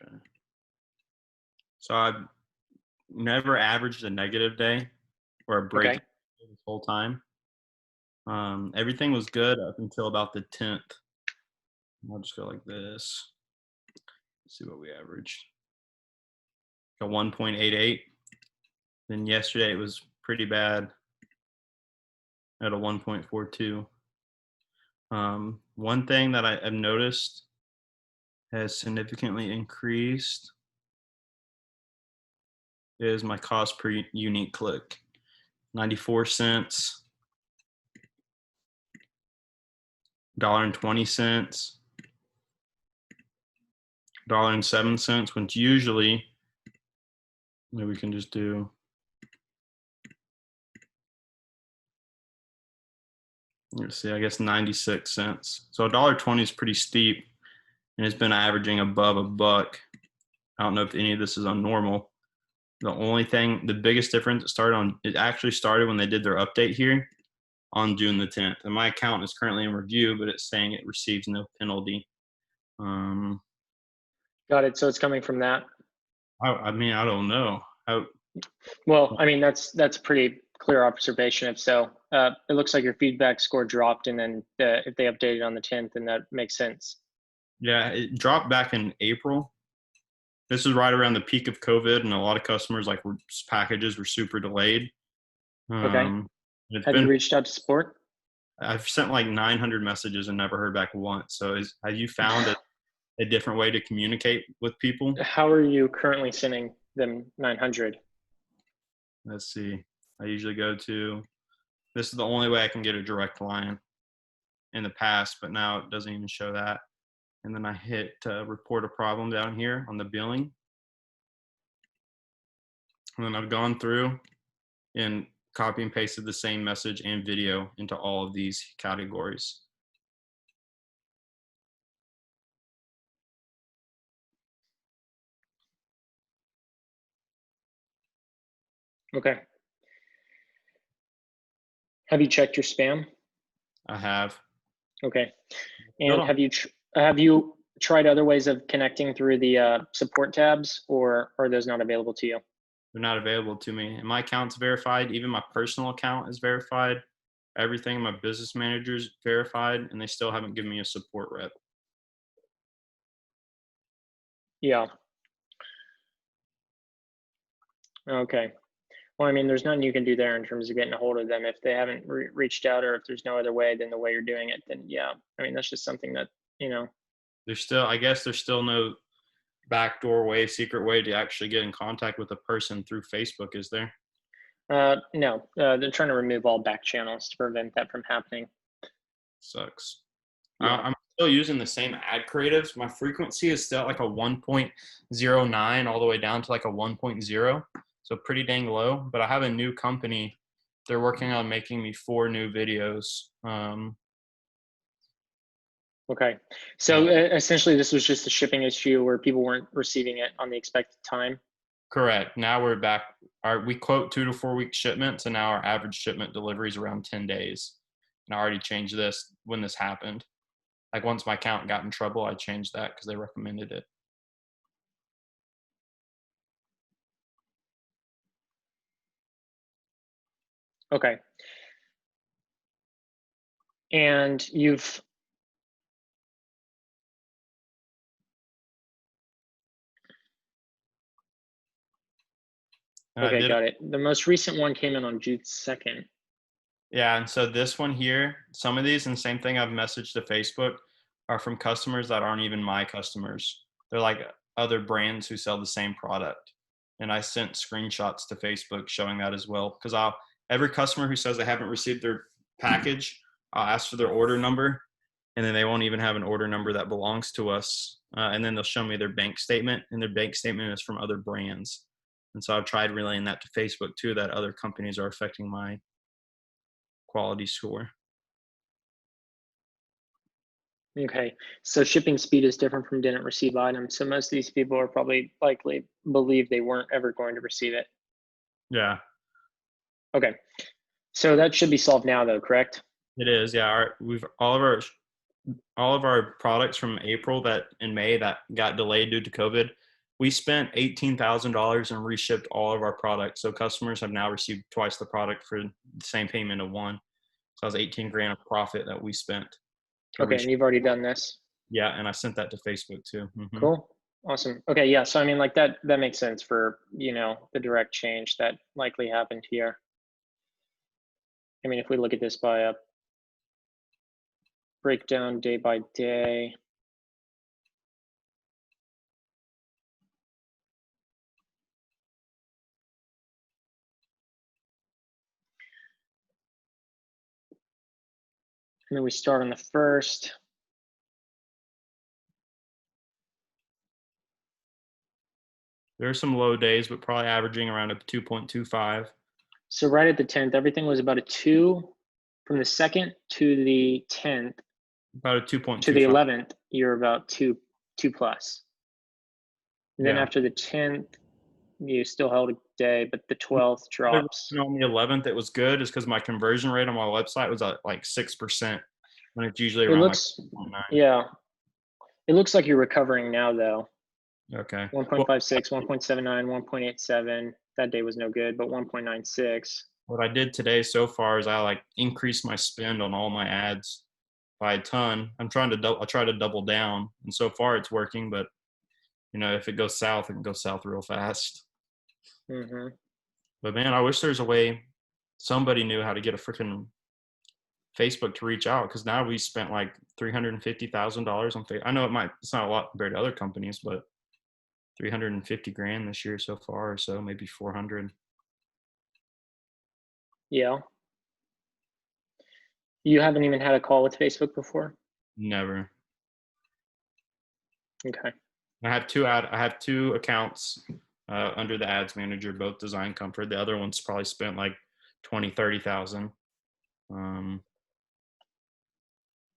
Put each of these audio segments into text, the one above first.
Okay. So I've never averaged a negative day or a break Okay. this whole time. Everything was good up until about the 10th. I'll just go like this. Let's see what we averaged. A 1.88. Then yesterday it was pretty bad at a 1.42. One thing that I've noticed has significantly increased is my cost per unique click. 94 cents, $1.20, $1.07, which usually maybe we can just do, let's see, I guess 96 cents. So $1.20 is pretty steep, and it's been averaging above a buck. I don't know if any of this is unnormal. The biggest difference it actually started when they did their update here on June the 10th. And my account is currently in review, but it's saying it receives no penalty. Um, Got it. So it's coming from that. I mean, I don't know. Well, I mean, that's a pretty clear observation. If so, it looks like your feedback score dropped, and then if they updated on the 10th, then that makes sense. Yeah, it dropped back in April. This is right around the peak of COVID, and a lot of customers packages were super delayed. Okay. It's Have you been reached out to support? I've sent like 900 messages and never heard back once. So have you found a different way to communicate with people? How are you currently sending them 900? Let's see. I usually this is the only way I can get a direct line in the past, but now it doesn't even show that. And then I hit report a problem down here on the billing. And then I've gone through and copy and pasted the same message and video into all of these categories. Okay. Have you checked your spam? I have. Okay. Still And don't, have you tried other ways of connecting through the support tabs, or are those not available to you? they're not available to me. And my account's verified. Even my personal account is verified. Everything, my business manager's verified, and they still haven't given me a support rep. Yeah. Okay. Well, I mean, there's nothing you can do there in terms of getting a hold of them. If they haven't reached out, or if there's no other way than the way you're doing it, then yeah, I mean, that's just something that, you know, I guess there's still no backdoor way, secret way to actually get in contact with a person through Facebook, is there? no, they're trying to remove all back channels to prevent that from happening. Sucks. Yeah. I'm still using the same ad creatives. My frequency is still at like a 1.09 all the way down to like a 1.0. So pretty dang low. But I have a new company. They're working on making me 4 new videos. Okay. So essentially, this was just a shipping issue where people weren't receiving it on the expected time. Correct. Now we're back. We quote 2 to 4 week shipments, and now our average shipment delivery is around 10 days. And I already changed this when this happened. Like once my account got in trouble, I changed that because they recommended it. Okay. And you've And I okay, did. got it. The most recent one came in on June 2nd. Yeah, and so this one here, some of these, and same thing I've messaged to Facebook, are from customers that aren't even my customers. They're like other brands who sell the same product. And I sent screenshots to Facebook showing that as well. Because every customer who says they haven't received their package, I'll ask for their order number, and then they won't even have an order number that belongs to us. And then they'll show me their bank statement, and their bank statement is from other brands. And so I've tried relaying that to Facebook too, that other companies are affecting my quality score. Okay. So shipping speed is different from didn't receive items. So most of these people are probably likely believe they weren't ever going to receive it. Yeah, Okay. So that should be solved now though, correct? it is. Yeah, we've all of our products from April that in May that got delayed due to COVID. We spent $18,000 and reshipped all of our products. So customers have now received twice the product for the same payment of one. So that was 18 grand of profit that we spent to Okay, and reship. you've already done this. Yeah, and I sent that to Facebook too. Cool. Awesome. Okay, yeah. So I mean, like that makes sense for, the direct change that likely happened here. I mean, if we look at this by a breakdown day by day. And then we start on the first. There are some low days, but probably averaging around a 2.25. So right at the 10th, everything was about a 2. From the 2nd to the 10th About a to the 2.25. 11th, you're about 2 plus. And then Yeah. after the 10th, you still held a day, but the 12th drops. On the 11th, it was good, is because my conversion rate on my website was at like 6%, when it's usually It around like looks, 1.9. yeah, it looks like you're recovering now though. Okay. Well, 1.56, 1.79, 1.87. That day was no good, but 1.96. what I did today so far is I like increased my spend on all my ads by a ton. I try to double down, and so far it's working. But if it goes south, it can go south real fast. Mm-hmm. But man, I wish there's a way somebody knew how to get a freaking Facebook to reach out, because now we spent like $350,000 on Facebook. I know it's not a lot compared to other companies, but 350 grand this year so far, or so maybe 400. Yeah. You haven't even had a call with Facebook before? Never. Okay. I have two accounts under the ads manager, both Design Comfort. The other one's probably spent like 20, 30,000.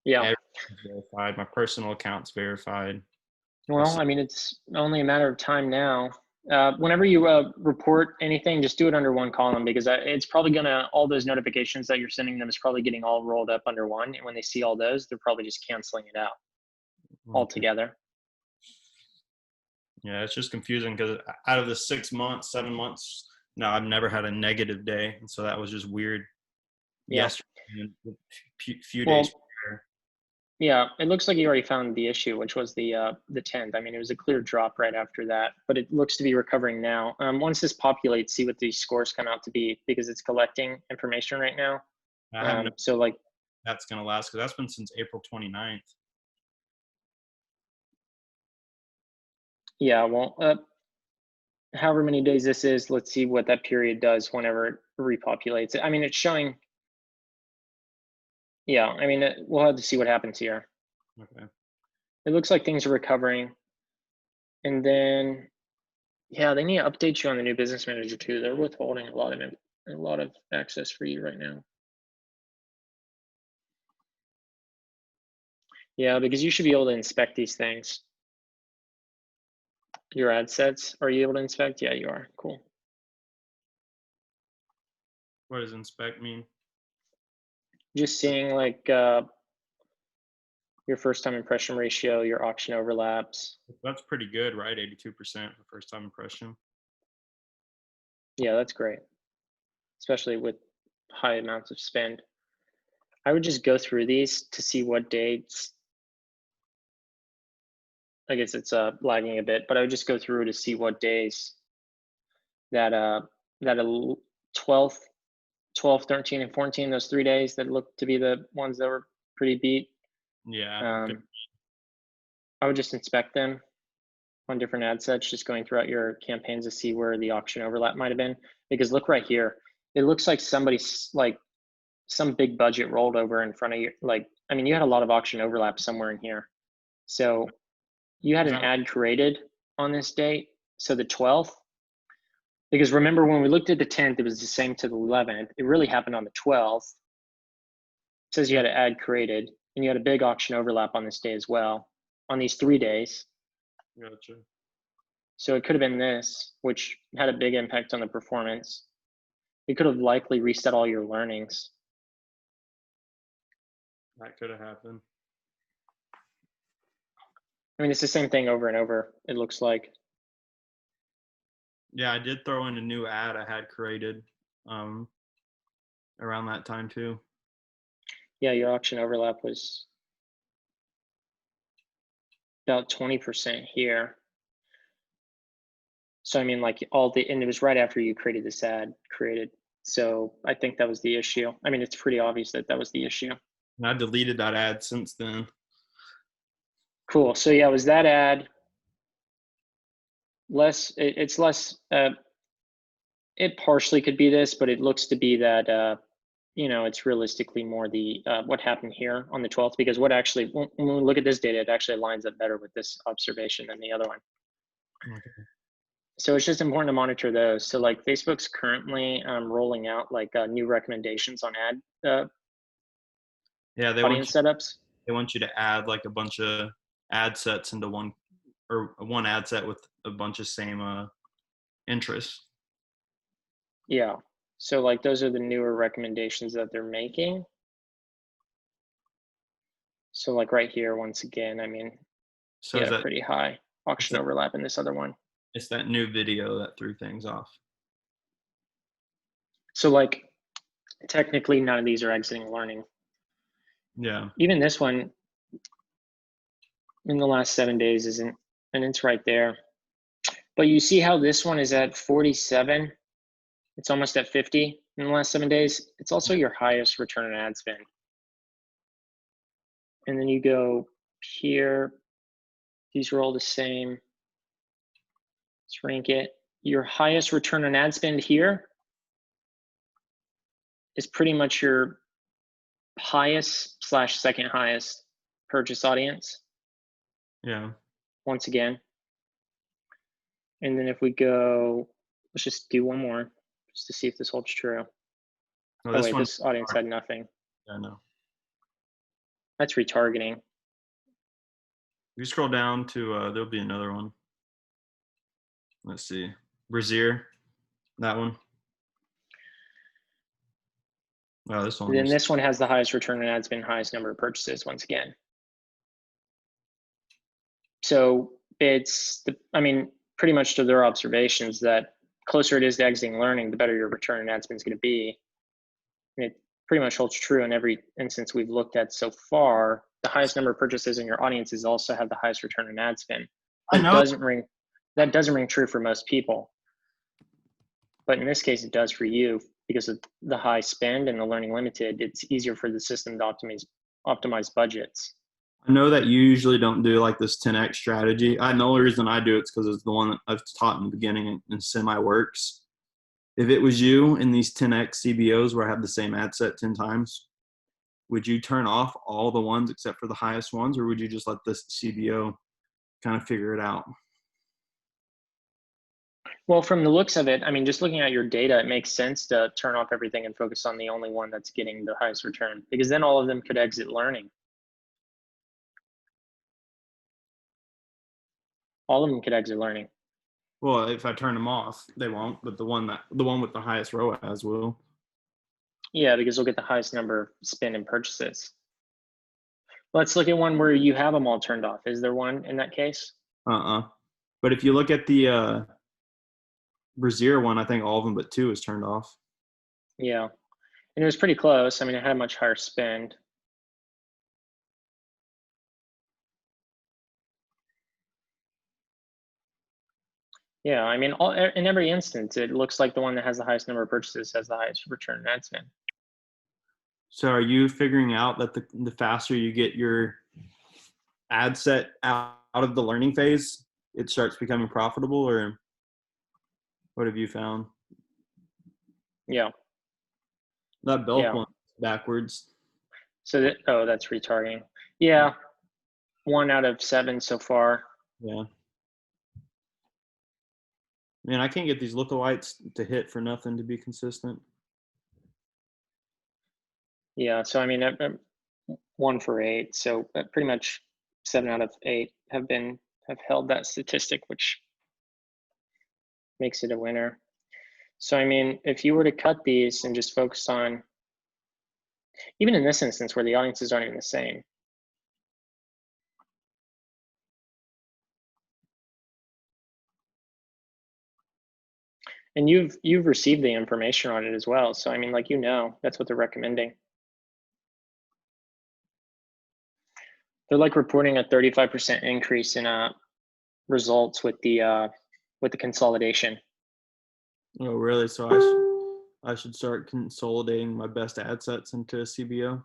Yeah. Everything's verified. My personal account's verified. Well, I mean, it's only a matter of time now. Whenever you report anything, just do it under one column, because it's probably all those notifications that you're sending them is probably getting all rolled up under one. And when they see all those, they're probably just canceling it out Okay. altogether. Yeah, it's just confusing because out of the 6 months, 7 months, no, I've never had a negative day, and so that was just weird. Yeah. Yesterday, and a few days Well, prior. yeah, it looks like you already found the issue, which was the 10th. I mean, it was a clear drop right after that, but it looks to be recovering now. Once this populates, see what these scores come out to be, because it's collecting information right now. I have no So like, that's going to last, because that's been since April 29th. yeah, well, however many days this is, let's see what that period does whenever it repopulates. I mean, it's showing, yeah, I mean, we'll have to see what happens here. Okay. It looks like things are recovering. And then, yeah, they need to update you on the new business manager too. They're withholding a lot of access for you right now. Yeah, because you should be able to inspect these things. Your ad sets, are you able to inspect? Yeah, you are. Cool. What does inspect mean? Just seeing like your first time impression ratio, your auction overlaps. That's pretty good, right? 82% for first time impression. Yeah, that's great, especially with high amounts of spend. I would just go through these to see what dates. I guess it's lagging a bit, but I would just go through to see what days that 12th, 12, 13, and 14, those 3 days that look to be the ones that were pretty beat. Yeah. Okay. Um, I would just inspect them on different ad sets, just going throughout your campaigns to see where the auction overlap might have been. Because look right here, it looks like somebody's like some big budget rolled over in front of you. Like, I mean, you had a lot of auction overlap somewhere in here. So you had Is an that ad created on this date. So the 12th, because remember when we looked at the 10th, it was the same to the 11th. It really happened on the 12th. It says you had an ad created and you had a big auction overlap on this day as well, on these 3 days. gotcha? So it could have been this, which had a big impact on the performance. It could have likely reset all your learnings. That could have happened. I mean, it's the same thing over and over, it looks like. Yeah, I did throw in a new ad I had created um, around that time too. Yeah, your auction overlap was about 20% here. So I mean, like and it was right after you created this ad created. So I think that was the issue. I mean, it's pretty obvious that that was the issue. And I deleted that ad since then. Cool. So yeah, it was that ad it's less, it partially could be this, but it looks to be that, it's realistically more the, what happened here on the 12th, because what actually, when we look at this data, it actually lines up better with this observation than the other one. Okay. So it's just important to monitor those. So like Facebook's currently rolling out like new recommendations on Yeah, audience setups. they want you to add like a bunch of ad sets into one, or one ad set with a bunch of same interests. Yeah. So like those are the newer recommendations that they're making. So like right here, once again, I mean, So you is had a that pretty high it's auction that overlap in this other one. it's that new video that threw things off. So like technically none of these are exiting learning. Yeah. Even this one in the last 7 days isn't, and it's right there. But you see how this one is at 47? It's almost at 50 in the last 7 days. It's also your highest return on ad spend. And then you go here, these are all the same. Let's rank it. Your highest return on ad spend here is pretty much your highest / second highest purchase audience, Yeah. once again. And then if we go, let's just do one more just to see if this holds true. Well, Oh this wait, one, this audience had nothing. I know. That's retargeting. If you scroll down to there'll be another one. Let's see. Brazier, that one. Oh, this one And then was this one has the highest return on ad spend, highest number of purchases, once again. So it's I mean, pretty much to their observations that closer it is to exiting learning, the better your return on ad spend is going to be. And it pretty much holds true in every instance we've looked at so far. The highest number of purchases in your audiences also have the highest return on ad spend, I but know. that doesn't ring true for most people. But in this case, it does for you because of the high spend and the learning limited. It's easier for the system to optimize budgets. I know that you usually don't do like this 10x strategy. I know the reason I do it's because it's the one that I've taught in the beginning and semi works. If it was you in these 10x CBOs where I have the same ad set 10 times, would you turn off all the ones except for the highest ones, or would you just let this CBO kind of figure it out? Well, from the looks of it, I mean, just looking at your data, it makes sense to turn off everything and focus on the only one that's getting the highest return, because then all of them could exit learning. All of them could exit learning. Well, if I turn them off, they won't, but the one with the highest ROAS will. Yeah, because they'll get the highest number of spend and purchases. Let's look at one where you have them all turned off. Is there one in that case? But if you look at the Brazier one, I think all of them but two is turned off. Yeah, and it was pretty close. I mean, it had a much higher spend. Yeah, I mean, in every instance, it looks like the one that has the highest number of purchases has the highest return on ad spend. So are you figuring out that the faster you get your ad set out of the learning phase, it starts becoming profitable, or what have you found? Yeah, That Belk yeah. one backwards. So that's retargeting. Yeah, 1 out of 7 so far. Yeah. Man, I can't get these lookalikes to hit for nothing to be consistent. Yeah, so I mean, 1 for 8. So pretty much 7 out of 8 have held that statistic, which makes it a winner. So I mean, if you were to cut these and just focus on, even in this instance where the audiences aren't even the same, And you've received the information on it as well. So I mean, like, that's what they're recommending. They're like reporting a 35% increase in results with the consolidation. Oh, really? So I should start consolidating my best ad sets into a CBO.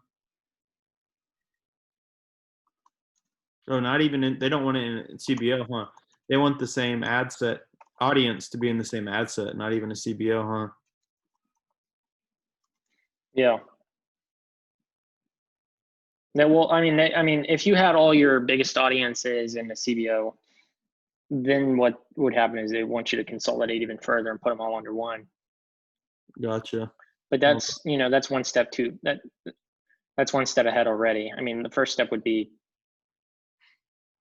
Oh, not even in, they don't want it in CBO, huh? They want the same ad set audience to be in the same ad set, not even a CBO, huh? Yeah. That well, I mean, if you had all your biggest audiences in the CBO, then what would happen is they want you to consolidate even further and put them all under one. Gotcha. But Well, that's one step too. That's one step ahead already. I mean, the first step would be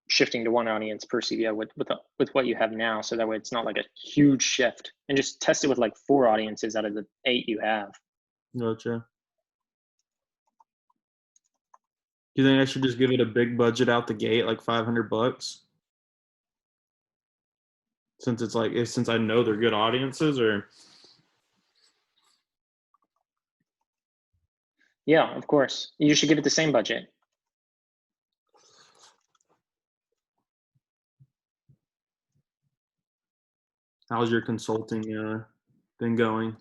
shifting to one audience per CBO with what you have now, so that way it's not like a huge shift. And just test it with like 4 audiences out of the 8 you have. gotcha. Do you think I should just give it a big budget out the gate, like $500, since it's like since I know they're good audiences, or Yeah, of course. You should give it the same budget. how's your consulting been going?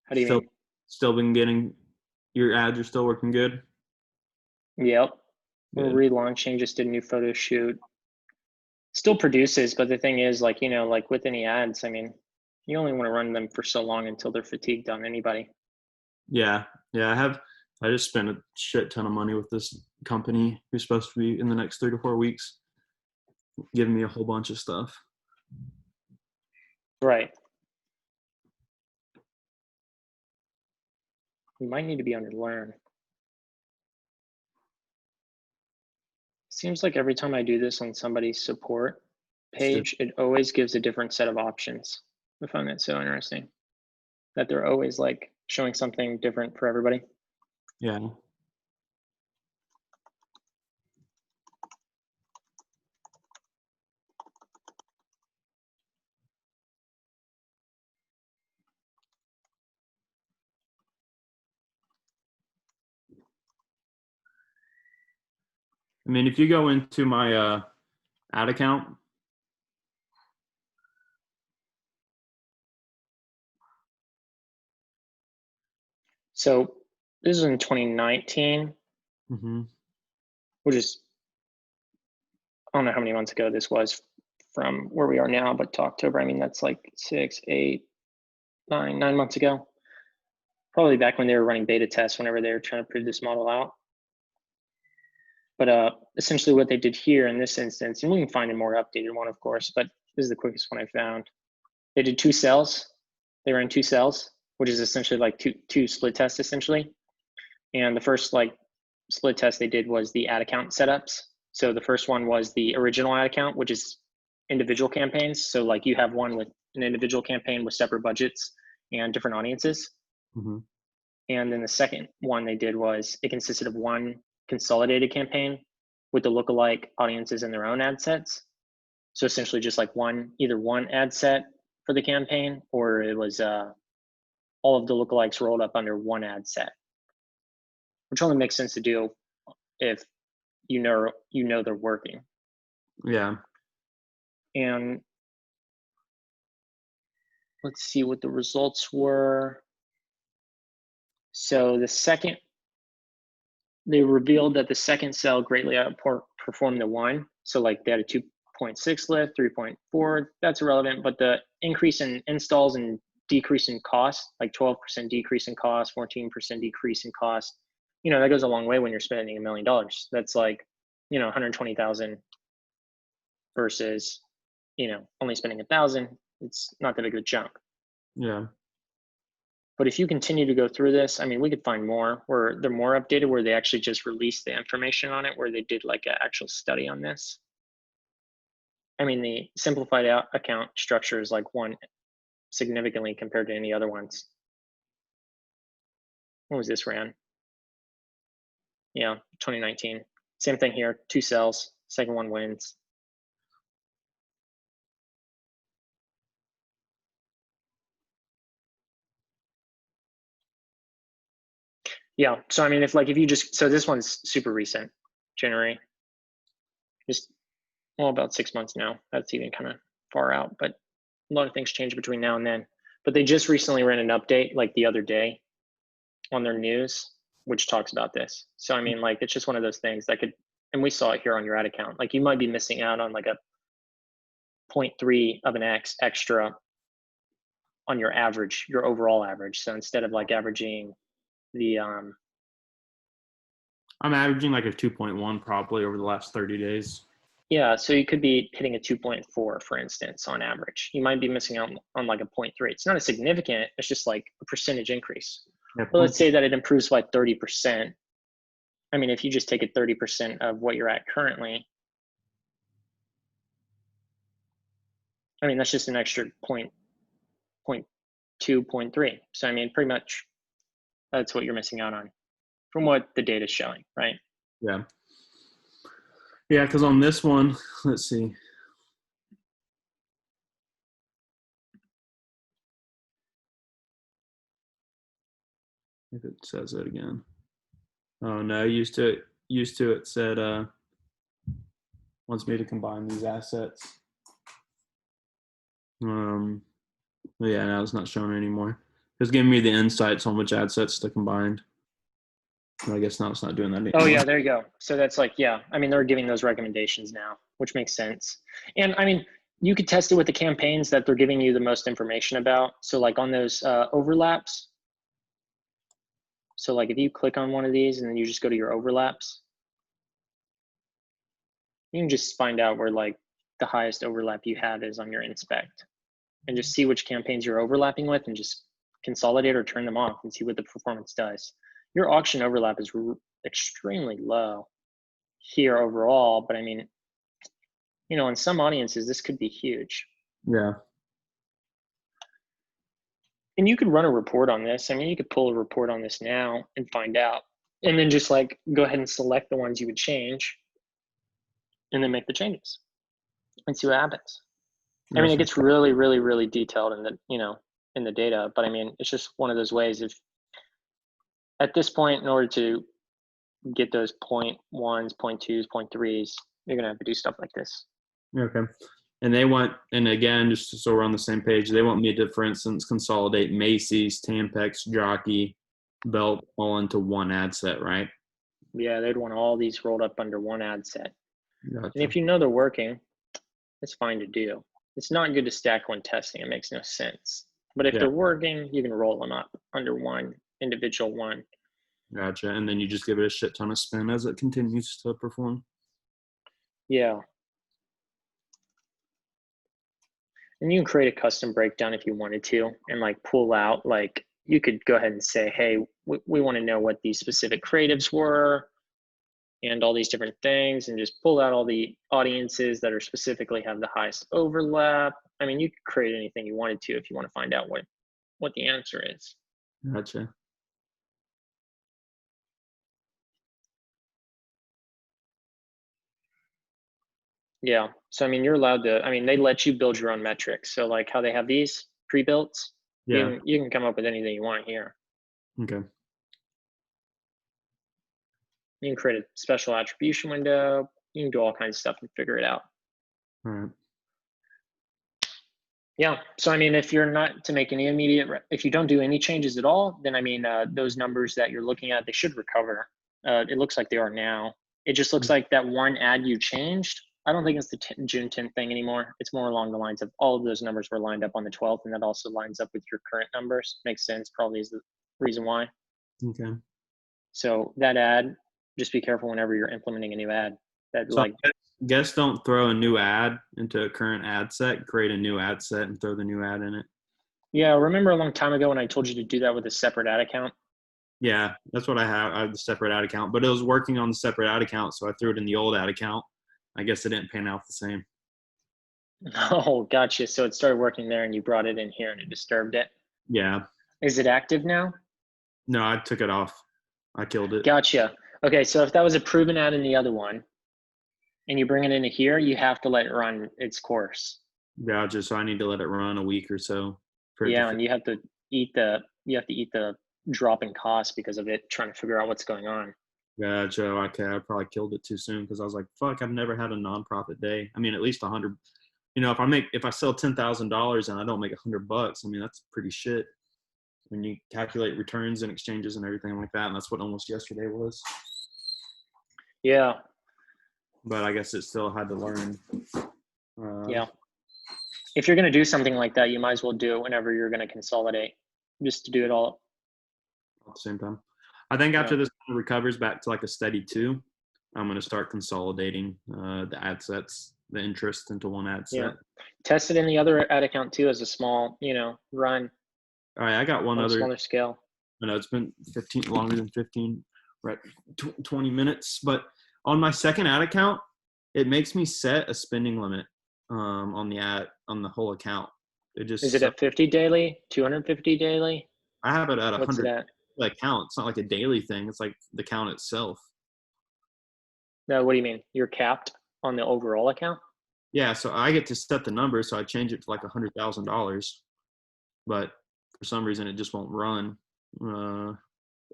How do you Still, mean? still been getting your ads are still working good. Yep. We're Good. relaunching, just did a new photo shoot. Still produces, but the thing is, like, like with any ads, I mean, you only want to run them for so long until they're fatigued on anybody. Yeah, yeah. I just spent a shit ton of money with this company who's supposed to be in the next 3 to 4 weeks, giving me a whole bunch of stuff. Right. You might need to be on your learn. Seems like every time I do this on somebody's support It's just, page, it always gives a different set of options. I find that so interesting that they're always like showing something different for everybody. yeah. I mean, if you go into my ad account, So this is in 2019, mm-hmm, which is, I don't know how many months ago this was from where we are now, but to October, I mean, that's like 6, 8, 9 months ago. Probably back when they were running beta tests, whenever they were trying to prove this model out. But essentially what they did here in this instance, and we can find a more updated one, of course, but this is the quickest one I found. They did 2 cells. They ran 2 cells, which is essentially like two split tests essentially. And the first like split test they did was the ad account setups. So the first one was the original ad account, which is individual campaigns. So like you have one with an individual campaign with separate budgets and different audiences. mm-hmm, And then the second one they did was it consisted of one consolidated campaign with the lookalike audiences and their own ad sets. So essentially just like either one ad set for the campaign, or it was all of the lookalikes rolled up under one ad set, which only makes sense to do if you know they're working. yeah. And let's see what the results were. So they revealed that the second cell greatly outperformed the one. So like they had a 2.6 lift, 3.4, that's irrelevant, but the increase in installs and decrease in cost, like 12% decrease in cost, 14% decrease in cost, that goes a long way when you're spending $1 million. That's like, 120,000 versus, only spending 1,000. It's not that big of a jump. Yeah. But if you continue to go through this, I mean, we could find more where they're more updated, where they actually just released the information on it, where they did like an actual study on this. I mean, the simplified account structure is like one significantly compared to any other ones. When was this ran? Yeah, 2019. Same thing here, 2 cells, second one wins. Yeah. So I mean, if you just, so this one's super recent, January, just well about 6 months now. That's even kind of far out, but a lot of things change between now and then. But they just recently ran an update like the other day on their news, which talks about this. So I mean, like it's just one of those things that could, and we saw it here on your ad account. Like you might be missing out on like a point 0.3 of an X extra on your average, your overall average. So instead of like averaging the I'm averaging like a 2.1 probably over the last 30 days. yeah, so you could be hitting a 2.4, for instance, on average. You might be missing out on like a 0.3. It's not a significant, it's just like a percentage increase. Yeah, But let's say that it improves by 30%. I mean, if you just take a 30% of what you're at currently, I mean, that's just an extra point 0.2, 0.3. So I mean, pretty much that's what you're missing out on from what the data is showing, right? yeah. Yeah, because on this one, let's see. If it says it again. Oh no, used to it said wants me to combine these assets. Yeah, now it's not showing anymore. It's giving me the insights on which assets to combine. But I guess now it's not doing that anymore. Oh yeah, there you go. So that's like, yeah, I mean, they're giving those recommendations now, which makes sense. And I mean, you could test it with the campaigns that they're giving you the most information about. So like on those overlaps. So like if you click on one of these and then you just go to your overlaps, you can just find out where like the highest overlap you have is on your inspect and just see which campaigns you're overlapping with and just consolidate or turn them off and see what the performance does. Your auction overlap is extremely low here overall, but I mean, you know, in some audiences, this could be huge. Yeah. And you could run a report on this. I mean, you could pull a report on this now and find out, and then just like go ahead and select the ones you would change and then make the changes and see what happens. I mean, it gets really, really, really detailed in the, you know, in the data, but I mean, it's just one of those ways. If at this point, in order to get those 0.1s, 0.2s, 0.3s, you're going to have to do stuff like this. Okay. And they want, and again, just so we're on the same page, they want me to, for instance, consolidate Macy's, Tampex, Jockey, Belt all into one ad set, right? Yeah, they'd want all these rolled up under one ad set. Gotcha. And if you know they're working, it's fine to do. It's not good to stack when testing. It makes no sense. But if they're working, you can roll them up under one individual one. Gotcha. And then you just give it a shit ton of spin as it continues to perform. Yeah. And you can create a custom breakdown if you wanted to and like pull out, like you could go ahead and say, hey, we want to know what these specific creatives were and all these different things, and just pull out all the audiences that are specifically have the highest overlap. I mean, you could create anything you wanted to if you want to find out what the answer is. Gotcha. Yeah. So, I mean, you're allowed to, I mean, they let you build your own metrics. So like how they have these pre-built, Yeah. you can come up with anything you want here. Okay. You can create a special attribution window. You can do all kinds of stuff and figure it out. All right. Yeah. So, I mean, if you're not to make any immediate, if you don't do any changes at all, then I mean, those numbers that you're looking at, they should recover. It looks like they are now. It just looks like that one ad you changed. I don't think it's the June 10th thing anymore. It's more along the lines of all of those numbers were lined up on the 12th, and that also lines up with your current numbers. Makes sense. Probably is the reason why. Okay. So that ad, just be careful whenever you're implementing a new ad. That So like guess don't throw a new ad into a current ad set. Create a new ad set and throw the new ad in it. yeah, remember a long time ago when I told you to do that with a separate ad account? Yeah, that's what I have. I have the separate ad account, but it was working on the separate ad account, so I threw it in the old ad account. I guess it didn't pan out the same. Oh, gotcha. So it started working there and you brought it in here and it disturbed it. Yeah. Is it active now? No, I took it off. I killed it. Gotcha. Okay, so if that was a proven ad in the other one and you bring it into here, you have to let it run its course. Gotcha. So I need to let it run a week or so. For it Yeah, to and you have to eat the drop in cost because of it, trying to figure out what's going on. Gotcha. Okay, I probably killed it too soon because I was like, "Fuck, I've never had a nonprofit day." I mean, at least 100. You know, if I sell $10,000 and I don't make $100, I mean, that's pretty shit when you calculate returns and exchanges and everything like that. And that's what almost yesterday was. Yeah, But I guess it still had to learn. yeah. If you're going to do something like that, you might as well do it whenever you're going to consolidate, just to do it all. At the same time, I think Yeah. after this recovers back to like a steady 2, I'm going to start consolidating the ad sets, the interest into one ad Yeah. set. Test it in the other ad account too as a small, run All right, I got one on a other. smaller scale. I know it's been 15 longer than 15, right? 20 minutes. But on my second ad account, it makes me set a spending limit on the whole account. It Is just it at 50 daily, 250 daily? I have it at What's it 100 at? account. It's not like a daily thing. It's like the count itself. No, what do you mean? You're capped on the overall account? Yeah, so I get to set the number, so I change it to like $100,000. But for some reason, it just won't run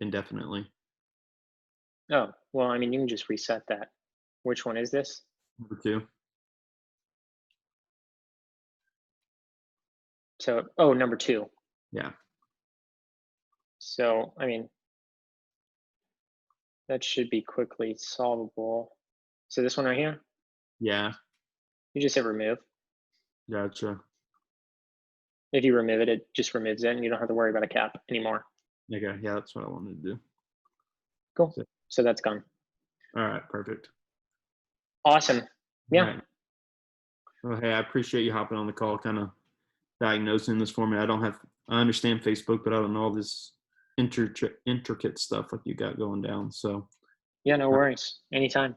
indefinitely. Oh, well, I mean, you can just reset that. Which one is this? Number 2. So, oh, number 2. Yeah. So, I mean, that should be quickly solvable. So this one right here, Yeah. you just hit remove. Gotcha. If you remove it, it just removes it and you don't have to worry about a cap anymore. Okay. Yeah, that's what I wanted to do. Cool. So, So that's gone. all right. Perfect. Awesome. All Yeah. right. Well, hey, I appreciate you hopping on the call, kind of diagnosing this for me. I understand Facebook, but I don't know all this intricate stuff like you got going down. So, Yeah, no worries. Anytime.